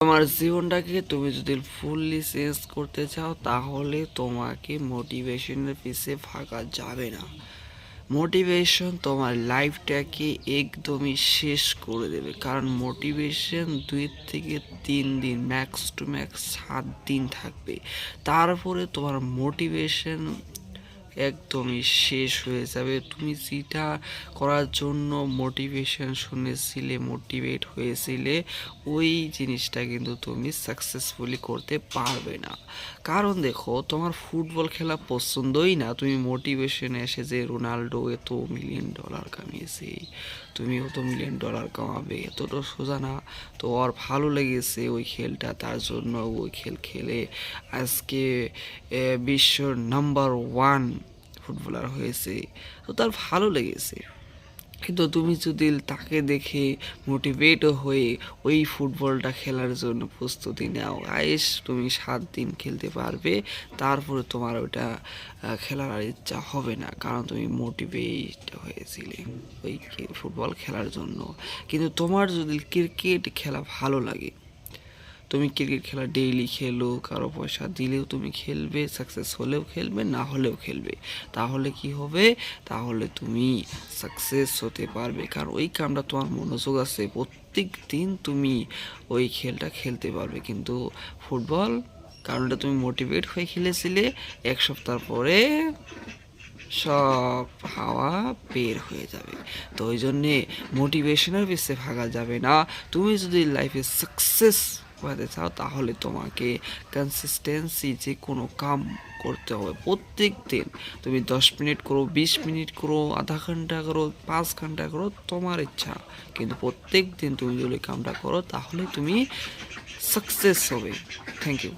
তোমার জীবনটাকে তুমি যদি ফুললি চেঞ্জ করতে চাও তাহলে তোমাকে মোটিভেশনের পিছে ভাগা যাবে না। মোটিভেশন তোমার লাইফটাকে একদমই শেষ করে দেবে, কারণ মোটিভেশন 2 থেকে 3 দিন, ম্যাক্স টু ম্যাক্স 7 দিন থাকবে। তারপরে তোমার মোটিভেশন একদমই শেষ হয়ে যাবে। তুমি যেটা করার জন্য মোটিভেশন শুনেছিলে, মোটিভেট হয়েছিলে, ওই জিনিসটা কিন্তু তুমি সাকসেসফুলি করতে পারবে না। কারণ দেখো, তোমার ফুটবল খেলা পছন্দই না, তুমি মোটিভেশনে এসে যে রোনাল্ডো এত $1,000,000 কামিয়েছে, তুমিও তো $1,000,000 কামাবে, এতটা সোজা না। তো ওর ভালো লেগেছে ওই খেলটা, তার জন্য ওই খেল খেলে আজকে বিশ্বর নাম্বার 1 ফুটবলার হয়েছে। তো তার ভালো লেগেছে। কিন্তু তুমি যদি তাকে দেখে মোটিভেট হয়ে ওই ফুটবলটা খেলার জন্য প্রস্তুতি নাও, আয়েস তুমি 7 দিন খেলতে পারবে, তারপরে তোমার ওটা খেলার আর ইচ্ছা হবে না, কারণ তুমি মোটিভেট হয়েছিলে ওই ফুটবল খেলার জন্য। কিন্তু তোমার যদি ক্রিকেট খেলা ভালো লাগে, তুমি ক্রিকেট খেলা ডেইলি খেলো, কারো পয়সা দিলেও তুমি খেলবে, সাকসেস হলেও খেলবে, না হলেও খেলবে। তাহলে কি হবে? তাহলে তুমি সাকসেস হতে পারবে, কারণ ওই কামটা তোমার মনোযোগ আছে, প্রত্যেক দিন তুমি ওই খেলটা খেলতে পারবে। কিন্তু ফুটবল, কারণটা তুমি মোটিভেট হয়ে খেলেছিলে, 1 সপ্তাহ পরে সব হাওয়া বের হয়ে যাবে। তো ওই জন্যে মোটিভেশনের পিছে ভাগা যাবে না। তুমি যদি লাইফে সাকসেস হতে চাও তাহলে তোমাকে কনসিস্টেন্সি যে কোনো কাম করতে হবে। প্রত্যেক দিন তুমি 10 মিনিট করো, 20 মিনিট করো, আধা ঘন্টা করো, 5 ঘন্টা করো, তোমার ইচ্ছা। কিন্তু প্রত্যেক দিন তুমি যদি কামটা করো তাহলে তুমি সাকসেস হবে। Thank you.